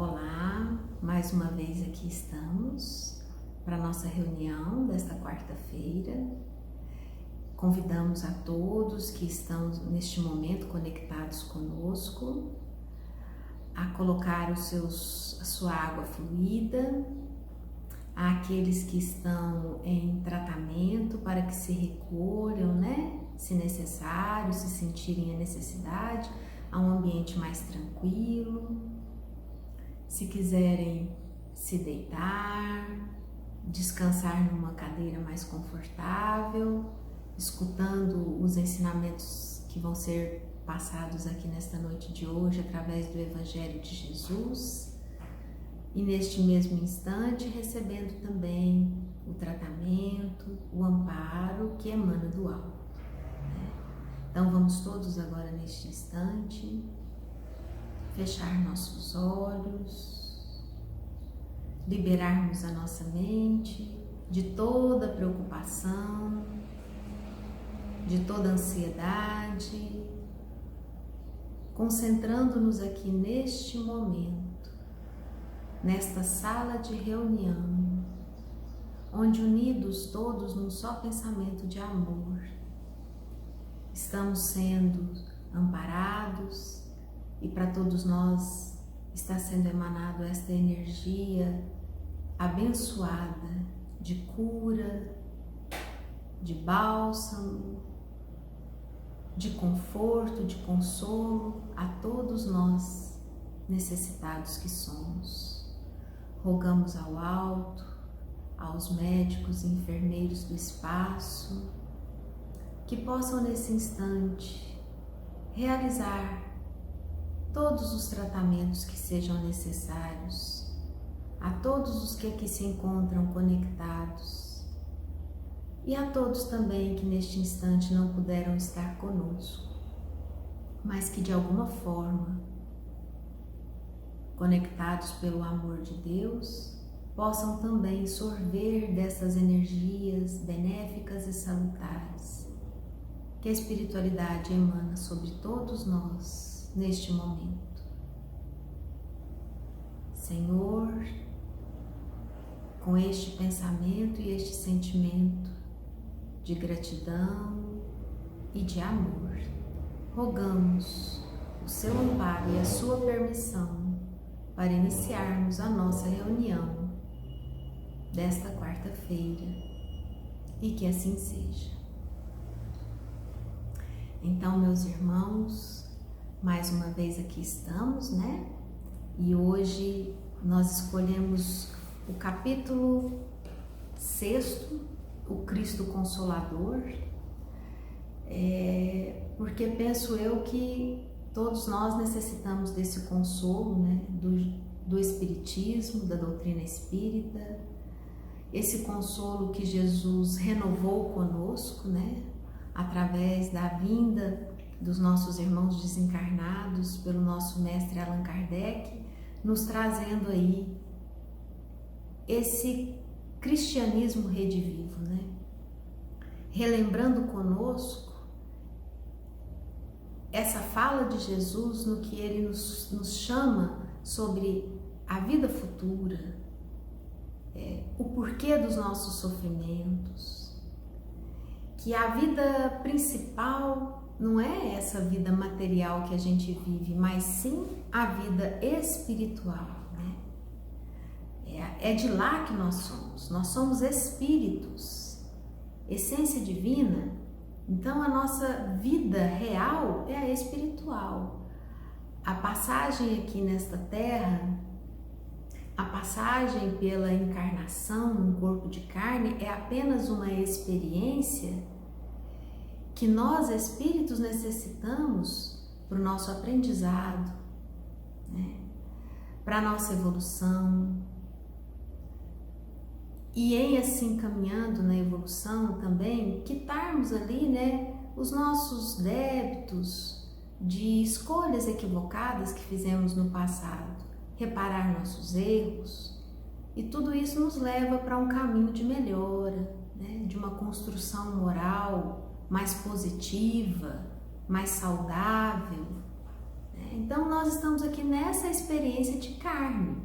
Olá, mais uma vez aqui estamos para a nossa reunião desta quarta-feira. Convidamos a todos que estão neste momento conectados conosco a colocar a sua água fluida, àqueles que estão em tratamento para que se recolham, se necessário, se sentirem a necessidade, a um ambiente mais tranquilo. Se quiserem se deitar, descansar numa cadeira mais confortável, escutando os ensinamentos que vão ser passados aqui nesta noite de hoje através do Evangelho de Jesus, e neste mesmo instante recebendo também o tratamento, o amparo que emana do alto. Então vamos todos agora neste instante fechar nossos olhos, liberarmos a nossa mente de toda preocupação, de toda ansiedade, concentrando-nos aqui neste momento, nesta sala de reunião, onde unidos todos num só pensamento de amor, estamos sendo amparados. E para todos nós está sendo emanado esta energia abençoada de cura, de bálsamo, de conforto, de consolo a todos nós necessitados que somos. Rogamos ao alto, aos médicos e enfermeiros do espaço, que possam nesse instante realizar todos os tratamentos que sejam necessários, a todos os que aqui se encontram conectados e a todos também que neste instante não puderam estar conosco, mas que de alguma forma, conectados pelo amor de Deus, possam também sorver dessas energias benéficas e salutares que a espiritualidade emana sobre todos nós neste momento. Senhor, com este pensamento e este sentimento de gratidão e de amor, rogamos o seu amparo e a sua permissão para iniciarmos a nossa reunião desta quarta-feira, e que assim seja. Então, meus irmãos, mais uma vez aqui estamos, E hoje nós escolhemos o capítulo 6, o Cristo Consolador, porque penso eu que todos nós necessitamos desse consolo, do Espiritismo, da doutrina espírita, esse consolo que Jesus renovou conosco, através da vinda dos nossos irmãos desencarnados pelo nosso mestre Allan Kardec, nos trazendo aí esse cristianismo redivivo, relembrando conosco essa fala de Jesus no que ele nos chama sobre a vida futura, o porquê dos nossos sofrimentos, que a vida principal não é essa vida material que a gente vive, mas sim a vida espiritual, É de lá que nós somos espíritos, essência divina. Então a nossa vida real é a espiritual. A passagem aqui nesta terra, a passagem pela encarnação num corpo de carne é apenas uma experiência que nós espíritos necessitamos para o nosso aprendizado, para a nossa evolução. E em assim caminhando na evolução também, quitarmos ali, os nossos débitos de escolhas equivocadas que fizemos no passado, reparar nossos erros, e tudo isso nos leva para um caminho de melhora, de uma construção moral mais positiva, mais saudável, Então nós estamos aqui nessa experiência de carne.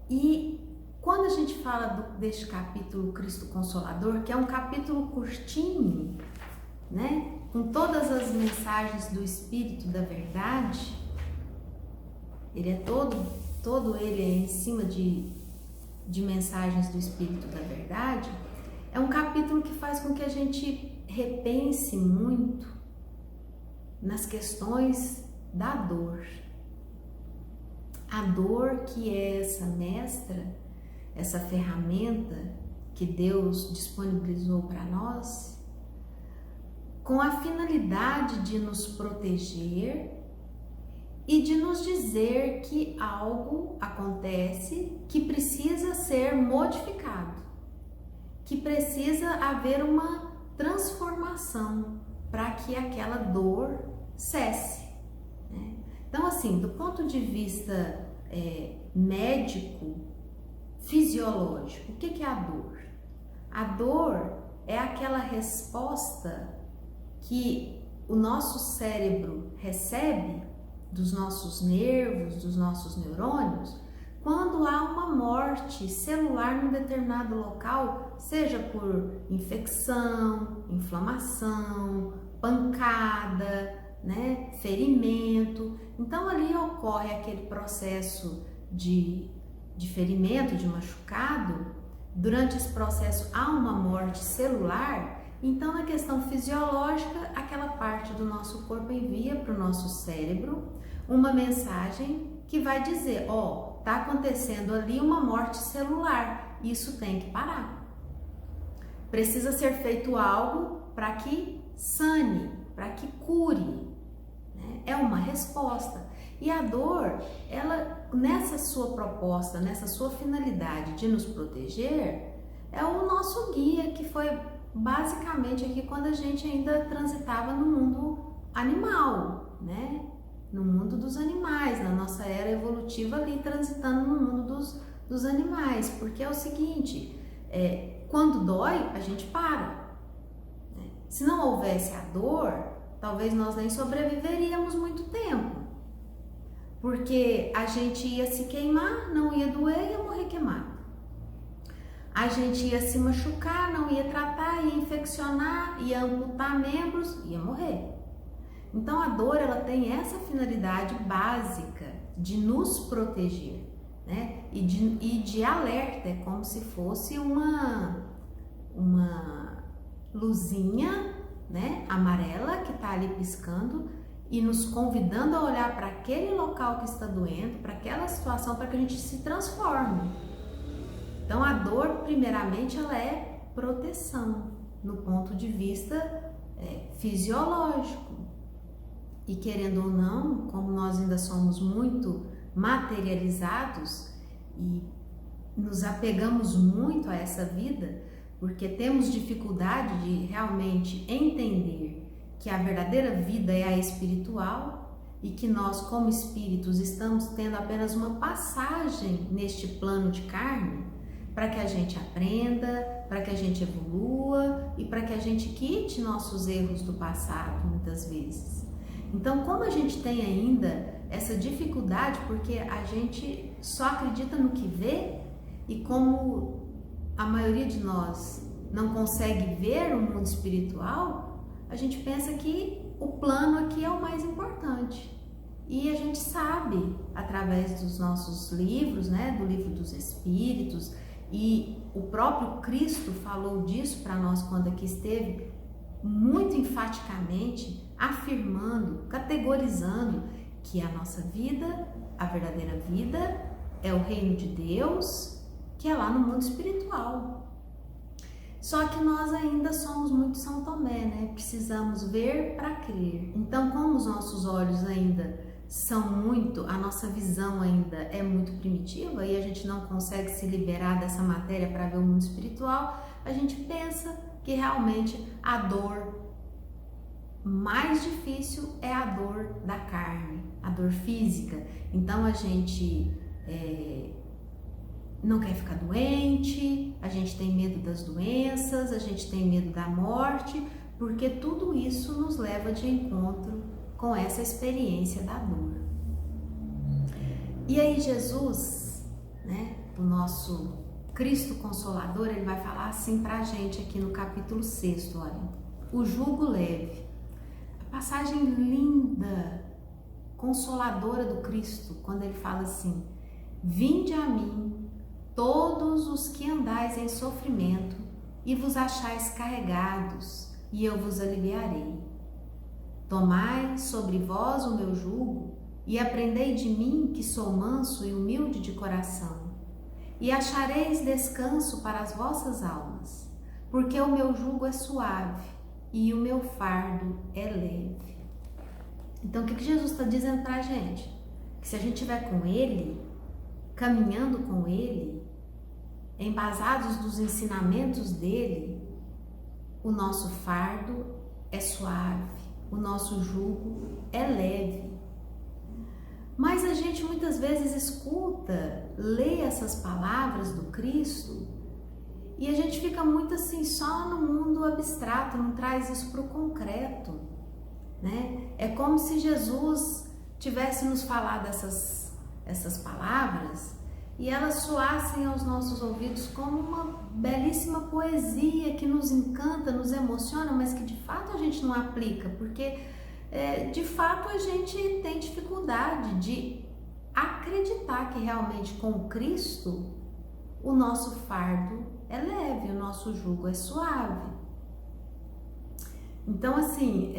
E quando a gente fala deste capítulo Cristo Consolador, que é um capítulo curtinho, né, com todas as mensagens do Espírito da Verdade, ele é todo ele é em cima de mensagens do Espírito da Verdade. É um capítulo que faz com que a gente repense muito nas questões da dor. A dor que é essa mestra, essa ferramenta que Deus disponibilizou para nós, com a finalidade de nos proteger e de nos dizer que algo acontece que precisa ser modificado, que precisa haver uma transformação para que aquela dor cesse, né? Então, assim, do ponto de vista médico, fisiológico, o que é a dor? A dor é aquela resposta que o nosso cérebro recebe dos nossos nervos, dos nossos neurônios, quando há uma morte celular num determinado local, seja por infecção, inflamação, pancada, né, ferimento. Então ali ocorre aquele processo de ferimento, de machucado. Durante esse processo há uma morte celular. Então, na questão fisiológica, aquela parte do nosso corpo envia para o nosso cérebro uma mensagem que vai dizer: ó, tá acontecendo ali uma morte celular, isso tem que parar. Precisa ser feito algo para que sane, para que cure, né? É uma resposta. E a dor, ela, nessa sua proposta, nessa sua finalidade de nos proteger, é o nosso guia, que foi basicamente aqui quando a gente ainda transitava no mundo animal, né? No mundo dos animais, na nossa era evolutiva ali, transitando no mundo dos animais. Porque é o seguinte, quando dói, a gente para, né? Se não houvesse a dor, talvez nós nem sobreviveríamos muito tempo, porque a gente ia se queimar, não ia doer, ia morrer queimado. A gente ia se machucar, não ia tratar, ia infeccionar, ia amputar membros, ia morrer. Então a dor, ela tem essa finalidade básica de nos proteger, né? E de alerta, é como se fosse uma luzinha, né, amarela que está ali piscando e nos convidando a olhar para aquele local que está doendo, para aquela situação, para que a gente se transforme. Então a dor, primeiramente, ela é proteção no ponto de vista fisiológico. E querendo ou não, como nós ainda somos muito materializados e nos apegamos muito a essa vida, porque temos dificuldade de realmente entender que a verdadeira vida é a espiritual e que nós, como espíritos, estamos tendo apenas uma passagem neste plano de carne para que a gente aprenda, para que a gente evolua e para que a gente quite nossos erros do passado, muitas vezes. Então, como a gente tem ainda essa dificuldade, porque a gente só acredita no que vê, e como a maioria de nós não consegue ver o mundo espiritual, a gente pensa que o plano aqui é o mais importante. E a gente sabe, através dos nossos livros, né, do Livro dos Espíritos, e o próprio Cristo falou disso para nós quando aqui esteve, muito enfaticamente, afirmando, categorizando que a nossa vida, a verdadeira vida, é o reino de Deus, que é lá no mundo espiritual. Só que nós ainda somos muito São Tomé, né? Precisamos ver para crer. Então, como os nossos olhos ainda são muito, a nossa visão ainda é muito primitiva e a gente não consegue se liberar dessa matéria para ver o mundo espiritual, a gente pensa que realmente a dor mais difícil é a dor da carne, a dor física. Então a gente não quer ficar doente, a gente tem medo das doenças, a gente tem medo da morte, porque tudo isso nos leva de encontro com essa experiência da dor. E aí Jesus, né, o nosso Cristo Consolador, ele vai falar assim pra gente aqui no capítulo 6, olha, o jugo leve. A passagem linda, consoladora do Cristo, quando ele fala assim: vinde a mim, todos os que andais em sofrimento, e vos achais carregados, e eu vos aliviarei. Tomai sobre vós o meu jugo, e aprendei de mim, que sou manso e humilde de coração, e achareis descanso para as vossas almas, porque o meu jugo é suave e o meu fardo é leve. Então, o que Jesus está dizendo para a gente? Que se a gente estiver com Ele, caminhando com Ele, embasados dos ensinamentos dEle, o nosso fardo é suave, o nosso jugo é leve. Mas a gente muitas vezes escuta, lê essas palavras do Cristo e a gente fica muito assim só no mundo abstrato, não traz isso para o concreto, né? É como se Jesus tivesse nos falado essas palavras e elas soassem aos nossos ouvidos como uma belíssima poesia que nos encanta, nos emociona, mas que de fato a gente não aplica, porque de fato a gente tem dificuldade de acreditar que realmente com Cristo o nosso fardo é leve, o nosso jugo é suave. Então assim,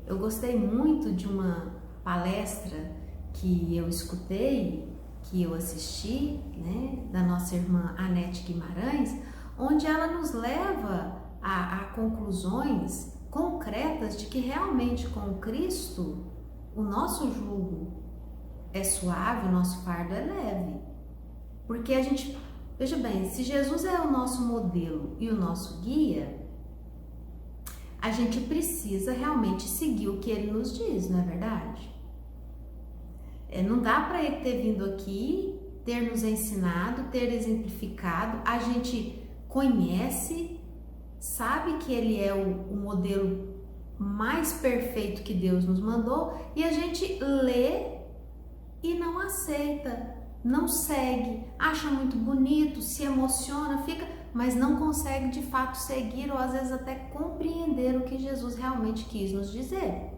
eu gostei muito de uma palestra que eu escutei, que eu assisti, né, da nossa irmã Anete Guimarães, onde ela nos leva a conclusões concretas de que realmente com Cristo o nosso jugo é suave, o nosso fardo é leve. Porque a gente, veja bem, se Jesus é o nosso modelo e o nosso guia, a gente precisa realmente seguir o que ele nos diz, não é verdade? Não dá para ele ter vindo aqui, ter nos ensinado, ter exemplificado, a gente conhece, sabe que ele é o modelo mais perfeito que Deus nos mandou e a gente lê e não aceita, não segue, acha muito bonito, se emociona, fica, mas não consegue de fato seguir ou às vezes até compreender o que Jesus realmente quis nos dizer.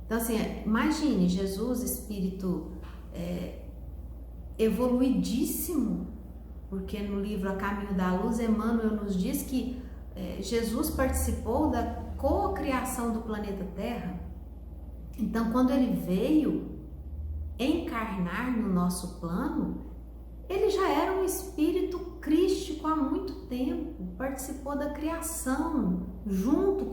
Então assim, imagine Jesus, espírito evoluidíssimo, porque no livro A Caminho da Luz, Emmanuel nos diz que Jesus participou da cocriação do planeta Terra. Então, quando ele veio encarnar no nosso plano, ele já era um espírito crístico há muito tempo, participou da criação, junto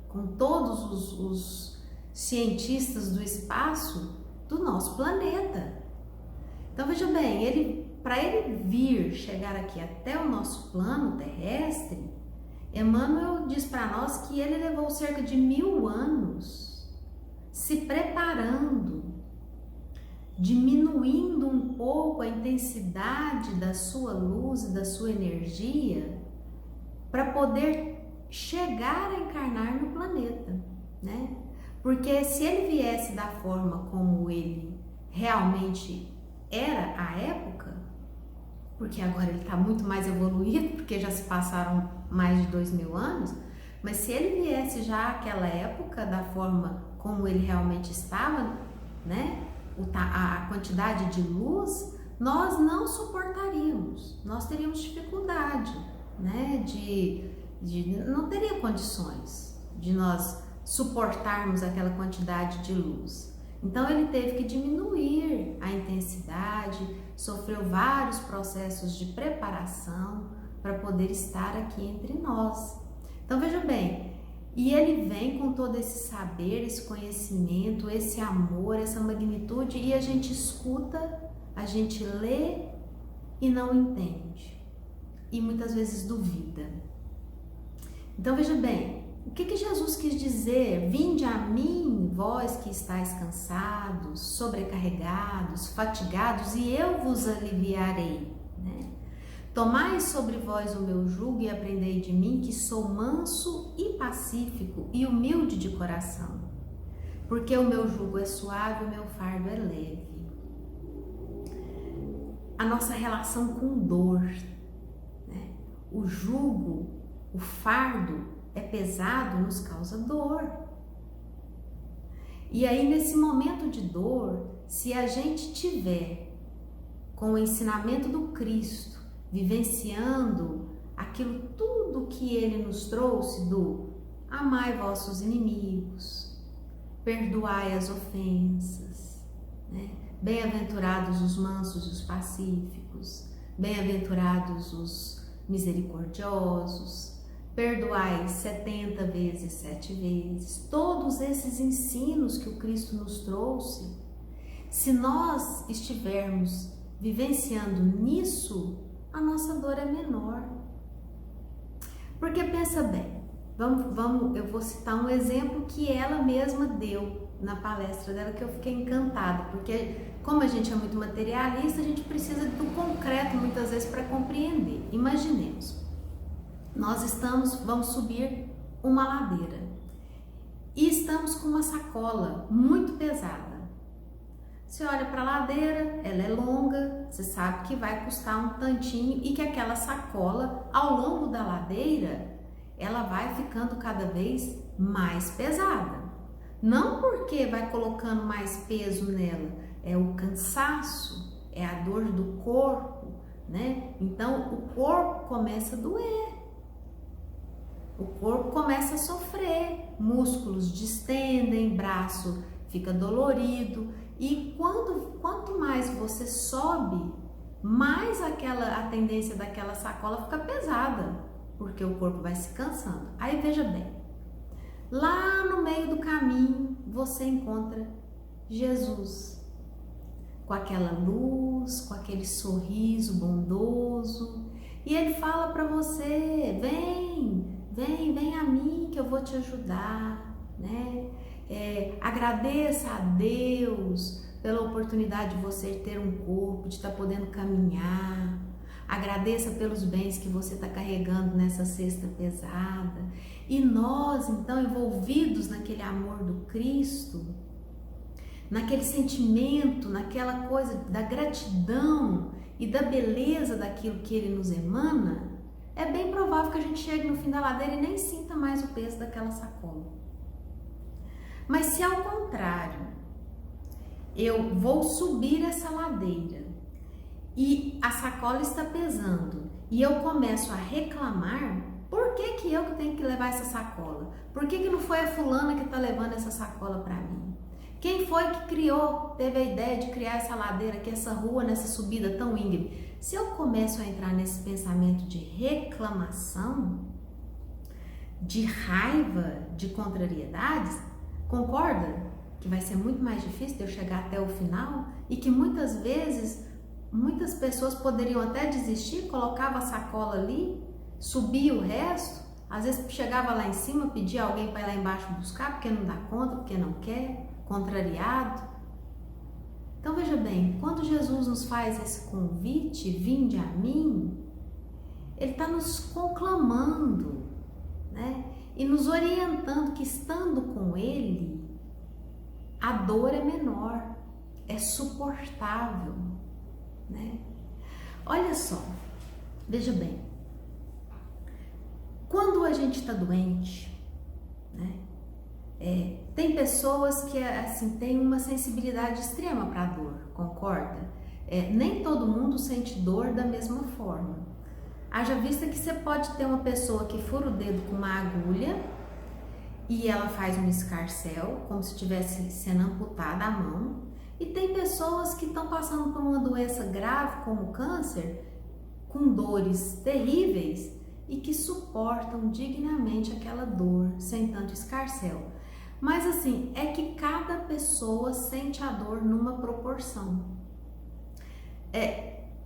com todos os cientistas do espaço do nosso planeta. Então, veja bem, para ele vir, chegar aqui até o nosso plano terrestre, Emmanuel diz para nós que ele levou cerca de 1000 anos se preparando, diminuindo um pouco a intensidade da sua luz e da sua energia para poder chegar a encarnar no planeta, né? Porque se ele viesse da forma como ele realmente era à época, porque agora ele está muito mais evoluído, porque já se passaram mais de 2000 anos, mas se ele viesse já àquela época da forma como ele realmente estava, né, a quantidade de luz, nós não suportaríamos, nós teríamos dificuldade, né, não teria condições de nós suportarmos aquela quantidade de luz. Então ele teve que diminuir a intensidade, sofreu vários processos de preparação para poder estar aqui entre nós. Então veja bem, e ele vem com todo esse saber, esse conhecimento, esse amor, essa magnitude, e a gente escuta, a gente lê e não entende, e muitas vezes duvida. Então veja bem, o que Jesus quis dizer? Vinde a mim, vós que estáis cansados, sobrecarregados, fatigados, e eu vos aliviarei, né? Tomai sobre vós o meu jugo e aprendei de mim, que sou manso e pacífico e humilde de coração, porque o meu jugo é suave, o meu fardo é leve. A nossa relação com dor, né? O jugo, o fardo é pesado, nos causa dor. E aí, nesse momento de dor, se a gente tiver com o ensinamento do Cristo, vivenciando aquilo tudo que Ele nos trouxe do amai vossos inimigos, perdoai as ofensas, né? Bem-aventurados os mansos e os pacíficos, bem-aventurados os misericordiosos, perdoai 70 vezes, 7 vezes. Todos esses ensinos que o Cristo nos trouxe, se nós estivermos vivenciando nisso, a nossa dor é menor. Porque pensa bem, eu vou citar um exemplo que ela mesma deu na palestra dela, que eu fiquei encantada, porque como a gente é muito materialista, a gente precisa do concreto muitas vezes para compreender. Imaginemos, vamos subir uma ladeira e estamos com uma sacola muito pesada. Você olha para a ladeira, ela é longa, você sabe que vai custar um tantinho e que aquela sacola, ao longo da ladeira, ela vai ficando cada vez mais pesada. Não porque vai colocando mais peso nela, é o cansaço, é a dor do corpo, né? Então o corpo começa a doer, o corpo começa a sofrer, músculos distendem, braço fica dolorido. E quanto mais você sobe, mais a tendência daquela sacola fica pesada, porque o corpo vai se cansando. Aí veja bem, lá no meio do caminho você encontra Jesus, com aquela luz, com aquele sorriso bondoso, e ele fala para você: vem a mim que eu vou te ajudar, né? Agradeça a Deus pela oportunidade de você ter um corpo, de estar podendo caminhar. Agradeça pelos bens que você está carregando nessa cesta pesada. E nós, então, envolvidos naquele amor do Cristo, naquele sentimento, naquela coisa da gratidão e da beleza daquilo que Ele nos emana, é bem provável que a gente chegue no fim da ladeira e nem sinta mais o peso daquela sacola. Mas se ao contrário, eu vou subir essa ladeira e a sacola está pesando e eu começo a reclamar, por que eu que tenho que levar essa sacola? Por que não foi a fulana que está levando essa sacola para mim? Quem foi que teve a ideia de criar essa ladeira aqui, essa rua, nessa subida tão íngreme? Se eu começo a entrar nesse pensamento de reclamação, de raiva, de contrariedades, concorda que vai ser muito mais difícil de eu chegar até o final e que muitas vezes muitas pessoas poderiam até desistir, colocava a sacola ali, subia o resto, às vezes chegava lá em cima, pedia alguém para ir lá embaixo buscar porque não dá conta, porque não quer, contrariado. Então veja bem, quando Jesus nos faz esse convite, vinde a mim, Ele está nos conclamando, né? E nos orientando que estando com Ele, a dor é menor, é suportável, né? Olha só, veja bem, quando a gente está doente, né? Tem pessoas que assim têm uma sensibilidade extrema para a dor, concorda? Nem todo mundo sente dor da mesma forma. Haja vista que você pode ter uma pessoa que fura o dedo com uma agulha e ela faz um escarcéu, como se estivesse sendo amputada a mão. E tem pessoas que estão passando por uma doença grave como câncer, com dores terríveis e que suportam dignamente aquela dor, sem tanto escarcéu. Mas assim, é que cada pessoa sente a dor numa proporção.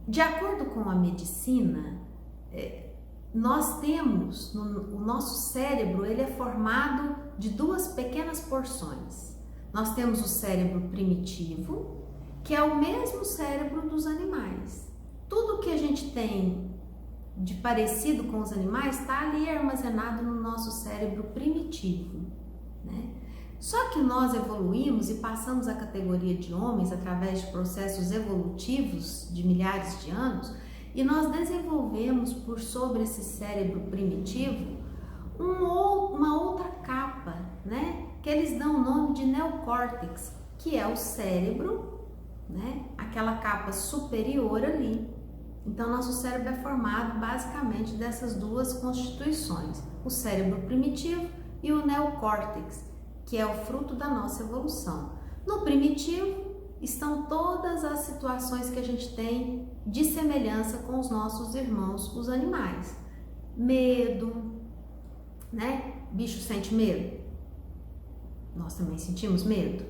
De acordo com a medicina, nós temos, o nosso cérebro, ele é formado de duas pequenas porções. Nós temos o cérebro primitivo, que é o mesmo cérebro dos animais. Tudo que a gente tem de parecido com os animais está ali armazenado no nosso cérebro primitivo, né? Só que nós evoluímos e passamos a categoria de homens através de processos evolutivos de milhares de anos e nós desenvolvemos por sobre esse cérebro primitivo uma outra capa, né? Que eles dão o nome de neocórtex, que é o cérebro, né? Aquela capa superior ali. Então, nosso cérebro é formado basicamente dessas duas constituições, o cérebro primitivo e o neocórtex, que é o fruto da nossa evolução. No primitivo estão todas as situações que a gente tem de semelhança com os nossos irmãos, os animais. Medo, né? Bicho sente medo? Nós também sentimos medo.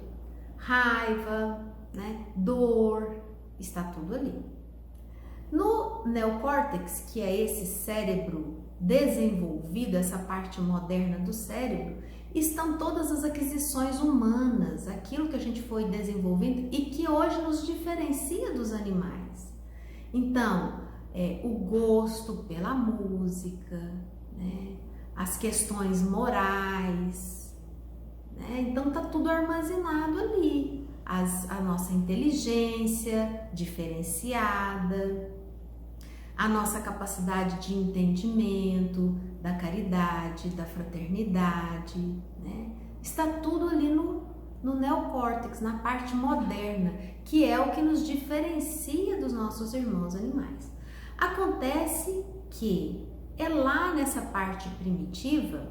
Raiva, né? Dor, está tudo ali. No neocórtex, que é esse cérebro desenvolvido, essa parte moderna do cérebro, estão todas as aquisições humanas, aquilo que a gente foi desenvolvendo e que hoje nos diferencia dos animais. Então, o gosto pela música, né? As questões morais, né? Então tá tudo armazenado ali. A nossa inteligência diferenciada, a nossa capacidade de entendimento, da caridade, da fraternidade, né? Está tudo ali no neocórtex, na parte moderna, que é o que nos diferencia dos nossos irmãos animais. Acontece que é lá nessa parte primitiva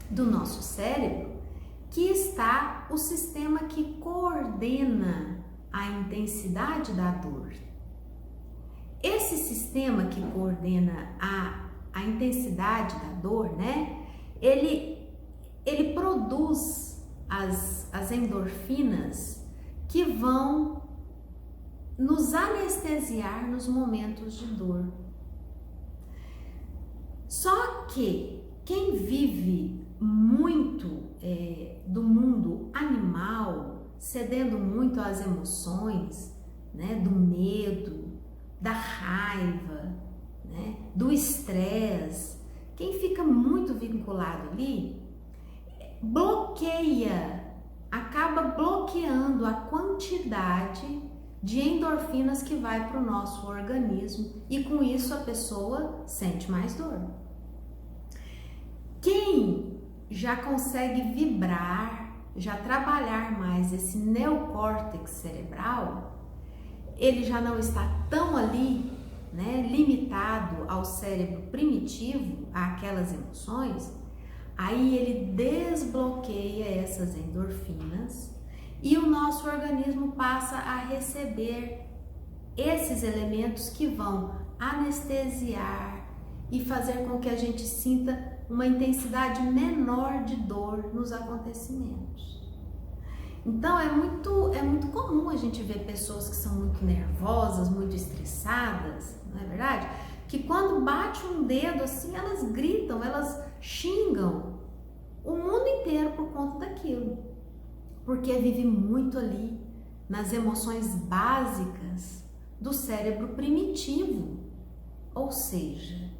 do nosso cérebro que está o sistema que coordena a intensidade da dor. Esse sistema que coordena a intensidade da dor, né? Ele produz as endorfinas que vão nos anestesiar nos momentos de dor. Só que quem vive muito do mundo animal, cedendo muito às emoções, né, do medo, da raiva, né, do estresse, quem fica muito vinculado ali, acaba bloqueando a quantidade de endorfinas que vai para o nosso organismo e com isso a pessoa sente mais dor. Quem já consegue vibrar, já trabalhar mais esse neocórtex cerebral, ele já não está tão ali, né, limitado ao cérebro primitivo, àquelas emoções, aí ele desbloqueia essas endorfinas e o nosso organismo passa a receber esses elementos que vão anestesiar e fazer com que a gente sinta uma intensidade menor de dor nos acontecimentos. Então é muito comum a gente ver pessoas que são muito nervosas, muito estressadas, não é verdade? Que quando bate um dedo assim, elas gritam, elas xingam o mundo inteiro por conta daquilo, porque vive muito ali nas emoções básicas do cérebro primitivo. Ou seja,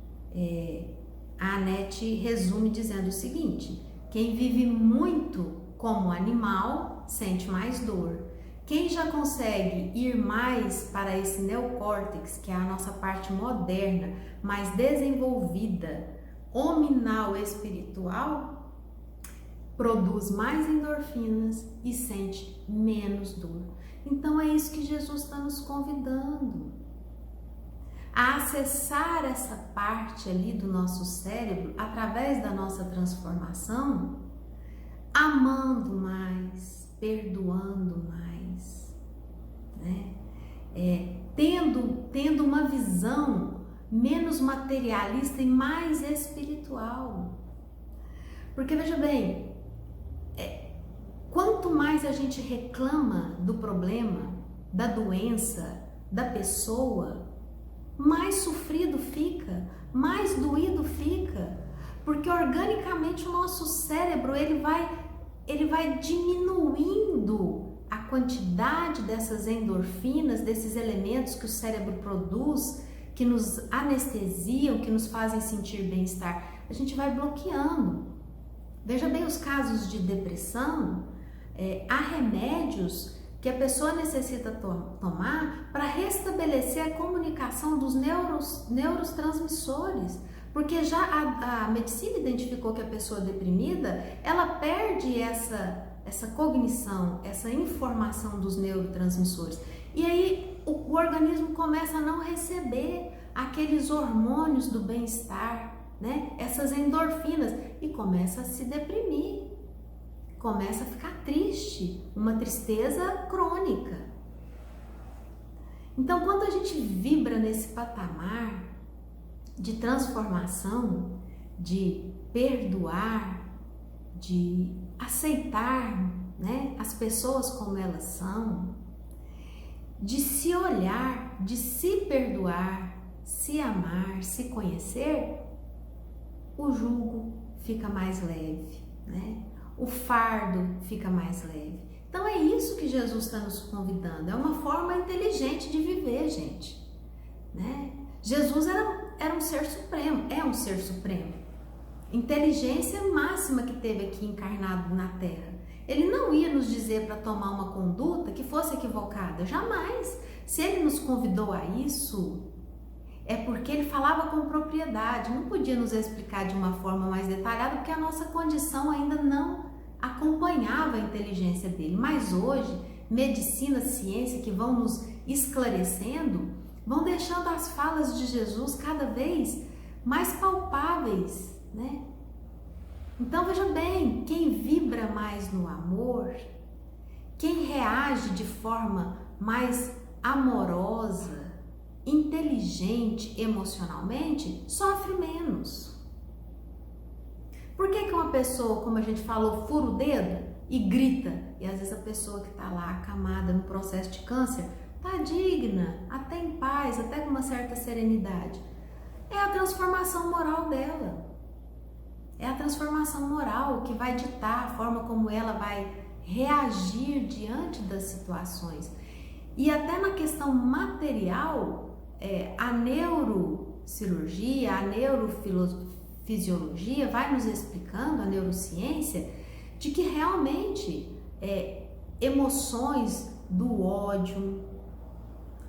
a Anete resume dizendo o seguinte: quem vive muito como animal sente mais dor. Quem já consegue ir mais para esse neocórtex, que é a nossa parte moderna, mais desenvolvida, hominal espiritual, produz mais endorfinas e sente menos dor. Então é isso que Jesus está nos convidando, a acessar essa parte ali do nosso cérebro através da nossa transformação, amando mais, perdoando mais, né? Tendo uma visão menos materialista e mais espiritual. Porque veja bem, quanto mais a gente reclama do problema, da doença, da pessoa, mais sofrido fica, mais doído fica, porque organicamente o nosso cérebro ele vai diminuindo a quantidade dessas endorfinas, desses elementos que o cérebro produz, que nos anestesiam, que nos fazem sentir bem-estar. A gente vai bloqueando. Veja bem, os casos de depressão, há remédios que a pessoa necessita tomar para restabelecer a comunicação dos neurotransmissores, porque já a medicina identificou que a pessoa deprimida, ela perde essa cognição, essa informação dos neurotransmissores, e aí o organismo começa a não receber aqueles hormônios do bem-estar, né? Essas endorfinas, e começa a se deprimir, começa a ficar triste, uma tristeza crônica. Então, quando a gente vibra nesse patamar de transformação, de perdoar, de aceitar, né, as pessoas como elas são, de se olhar, de se perdoar, se amar, se conhecer, o jugo fica mais leve, né? O fardo fica mais leve. Então é isso que Jesus está nos convidando, é uma forma inteligente de viver, gente, né? Jesus era um ser supremo, é um ser supremo, inteligência máxima que teve aqui encarnado na Terra. Ele não ia nos dizer para tomar uma conduta que fosse equivocada, jamais. Se ele nos convidou a isso, é porque ele falava com propriedade, não podia nos explicar de uma forma mais detalhada, porque a nossa condição ainda não acompanhava a inteligência dele. Mas hoje, medicina, ciência, que vão nos esclarecendo, vão deixando as falas de Jesus cada vez mais palpáveis, né? Então veja bem, quem vibra mais no amor, quem reage de forma mais amorosa, inteligente emocionalmente, sofre menos. Por que uma pessoa, como a gente falou, fura o dedo e grita, e às vezes a pessoa que está lá acamada no processo de câncer está digna, até em paz, até com uma certa serenidade? É a transformação moral dela. É a transformação moral que vai ditar a forma como ela vai reagir diante das situações. E até na questão material, a neurocirurgia, a neurofisiologia vai nos explicando, a neurociência, de que realmente emoções do ódio,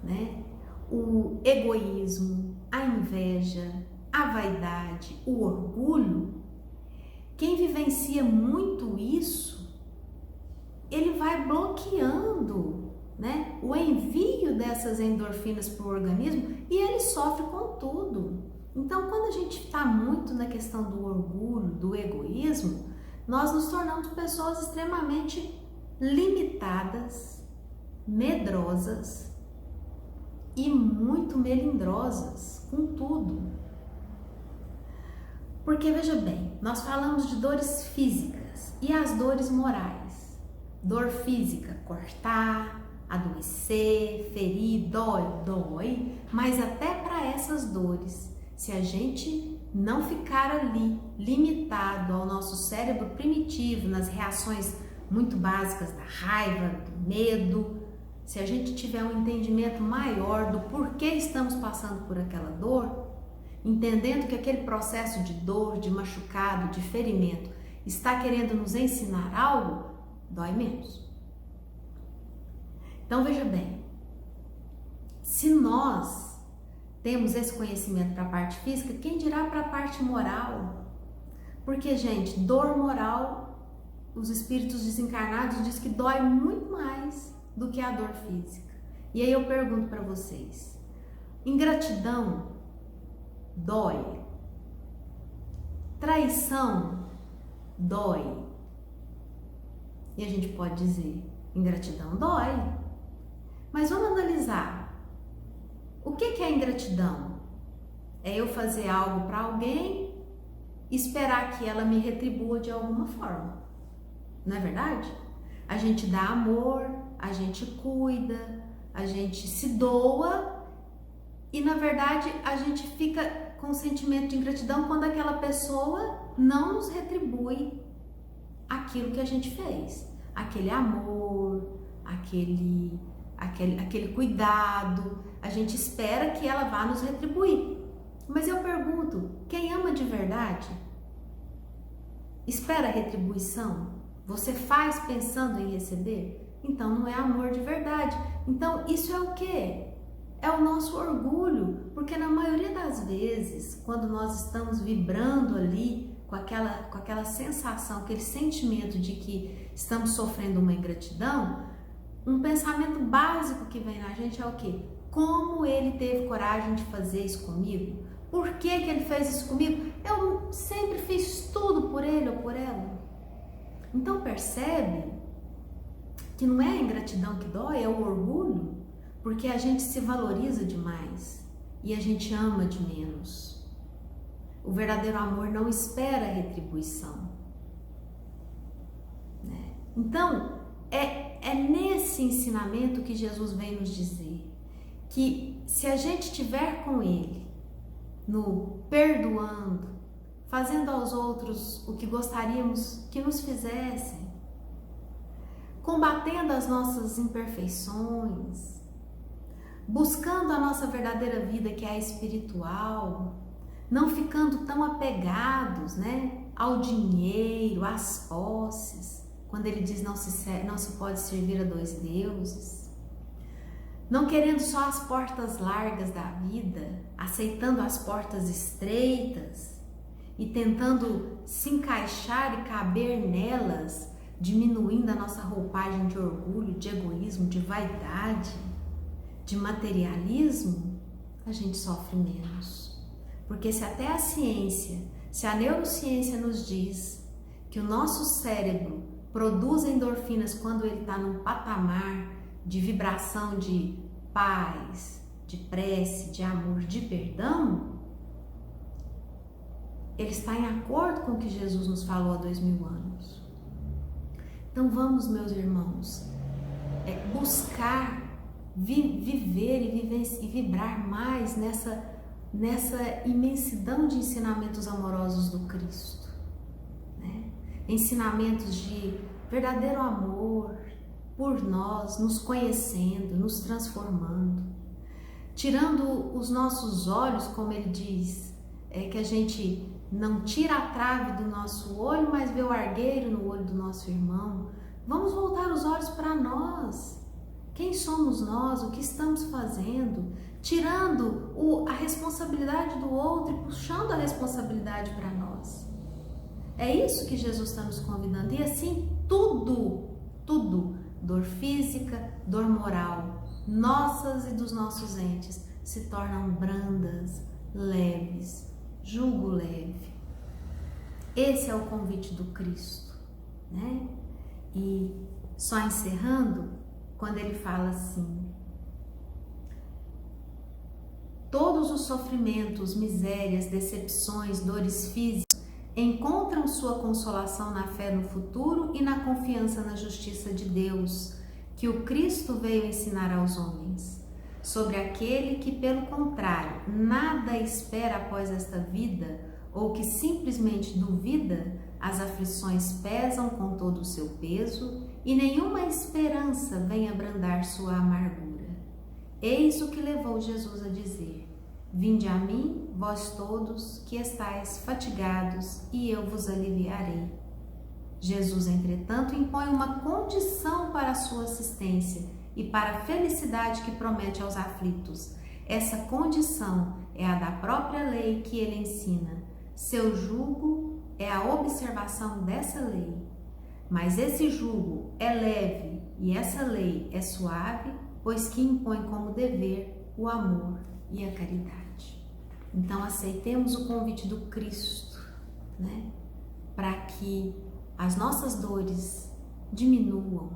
né, o egoísmo, a inveja, a vaidade, o orgulho, quem vivencia muito isso, ele vai bloqueando, né, o envio dessas endorfinas para o organismo e ele sofre com tudo. Então, quando a gente está muito na questão do orgulho, do egoísmo, nós nos tornamos pessoas extremamente limitadas, medrosas e muito melindrosas com tudo. Porque, veja bem, nós falamos de dores físicas e as dores morais. Dor física, cortar, adoecer, ferir, dói, mas até para essas dores, se a gente não ficar ali limitado ao nosso cérebro primitivo, nas reações muito básicas da raiva, do medo, se a gente tiver um entendimento maior do porquê estamos passando por aquela dor, entendendo que aquele processo de dor, de machucado, de ferimento está querendo nos ensinar algo, dói menos. Então veja bem, se nós temos esse conhecimento para a parte física, quem dirá para a parte moral? Porque, gente, dor moral, os espíritos desencarnados dizem que dói muito mais do que a dor física. E aí eu pergunto para vocês, ingratidão dói? Traição dói? E a gente pode dizer, ingratidão dói. Mas vamos analisar. O que é ingratidão? É eu fazer algo para alguém e esperar que ela me retribua de alguma forma. Não é verdade? A gente dá amor, a gente cuida, a gente se doa e, na verdade, a gente fica com sentimento de ingratidão quando aquela pessoa não nos retribui aquilo que a gente fez. Aquele amor, aquele cuidado, a gente espera que ela vá nos retribuir. Mas eu pergunto, quem ama de verdade? espera retribuição? Você faz pensando em receber? Então não é amor de verdade. Então isso é o quê? É o nosso orgulho, porque na maioria das vezes, quando nós estamos vibrando ali com aquela sensação, aquele sentimento de que estamos sofrendo uma ingratidão, um pensamento básico que vem na gente é o quê? Como ele teve coragem de fazer isso comigo? Por que ele fez isso comigo? Eu sempre fiz tudo por ele ou por ela. Então percebe que não é a ingratidão que dói, é o orgulho, porque a gente se valoriza demais e a gente ama de menos. O verdadeiro amor não espera retribuição, né? Então, é nesse ensinamento que Jesus vem nos dizer que se a gente estiver com Ele, no perdoando, fazendo aos outros o que gostaríamos que nos fizessem, combatendo as nossas imperfeições, buscando a nossa verdadeira vida, que é a espiritual, não ficando tão apegados, né, ao dinheiro, às posses, quando ele diz não se pode servir a dois deuses, não querendo só as portas largas da vida, aceitando as portas estreitas e tentando se encaixar e caber nelas, diminuindo a nossa roupagem de orgulho, de egoísmo, de vaidade, de materialismo, a gente sofre menos. Porque se até a ciência, se a neurociência nos diz que o nosso cérebro produz endorfinas quando ele está num patamar de vibração de paz, de prece, de amor, de perdão, ele está em acordo com o que Jesus nos falou há 2000 anos. Então vamos, meus irmãos, buscar viver e vibrar mais nessa imensidão de ensinamentos amorosos do Cristo, né? Ensinamentos de verdadeiro amor por nós, nos conhecendo, nos transformando, tirando os nossos olhos, como ele diz, que a gente não tira a trave do nosso olho, mas vê o argueiro no olho do nosso irmão. Vamos voltar os olhos para nós. Quem somos nós? O que estamos fazendo? Tirando a responsabilidade do outro e puxando a responsabilidade para nós. É isso que Jesus está nos convidando. E assim, tudo, dor física, dor moral, nossas e dos nossos entes, se tornam brandas, leves, jugo leve. Esse é o convite do Cristo, né? E só encerrando, quando ele fala assim: todos os sofrimentos, misérias, decepções, dores físicas encontram sua consolação na fé no futuro e na confiança na justiça de Deus, que o Cristo veio ensinar aos homens. Sobre aquele que, pelo contrário, nada espera após esta vida, ou que simplesmente duvida, as aflições pesam com todo o seu peso e nenhuma esperança vem abrandar sua amargura. Eis o que levou Jesus a dizer: vinde a mim, vós todos que estáis fatigados, e eu vos aliviarei. Jesus, entretanto, impõe uma condição para a sua assistência e para a felicidade que promete aos aflitos. Essa condição é a da própria lei que ele ensina. Seu jugo é a observação dessa lei. Mas esse jugo é leve e essa lei é suave, pois que impõe como dever o amor e a caridade. Então aceitemos o convite do Cristo, né? Para que as nossas dores diminuam,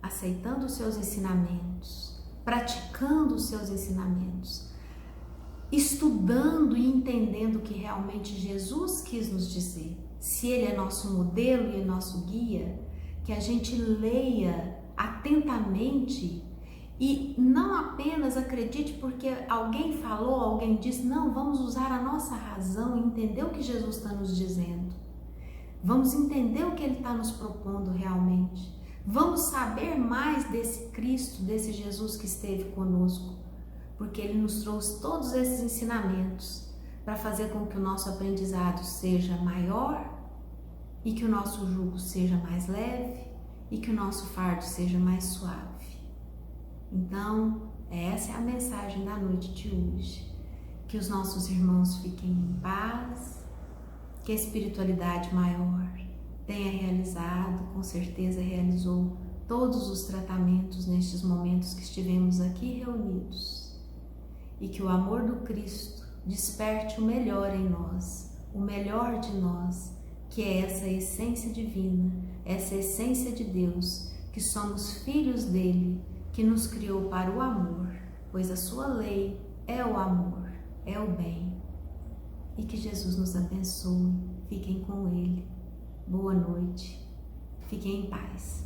aceitando os seus ensinamentos, praticando os seus ensinamentos, estudando e entendendo o que realmente Jesus quis nos dizer. Se Ele é nosso modelo e é nosso guia, que a gente leia atentamente e não apenas acredite porque alguém falou, alguém disse. Não, vamos usar a nossa razão e entender o que Jesus está nos dizendo. Vamos entender o que Ele está nos propondo realmente. Vamos saber mais desse Cristo, desse Jesus que esteve conosco, porque Ele nos trouxe todos esses ensinamentos para fazer com que o nosso aprendizado seja maior e que o nosso jugo seja mais leve e que o nosso fardo seja mais suave. Então, essa é a mensagem da noite de hoje. Que os nossos irmãos fiquem em paz, que a espiritualidade maior tenha realizado, com certeza realizou todos os tratamentos nestes momentos que estivemos aqui reunidos, e que o amor do Cristo desperte o melhor em nós, o melhor de nós, que é essa essência divina, essa essência de Deus, que somos filhos dele, que nos criou para o amor, pois a sua lei é o amor, é o bem. E que Jesus nos abençoe. Fiquem com ele. Boa noite. Fiquem em paz.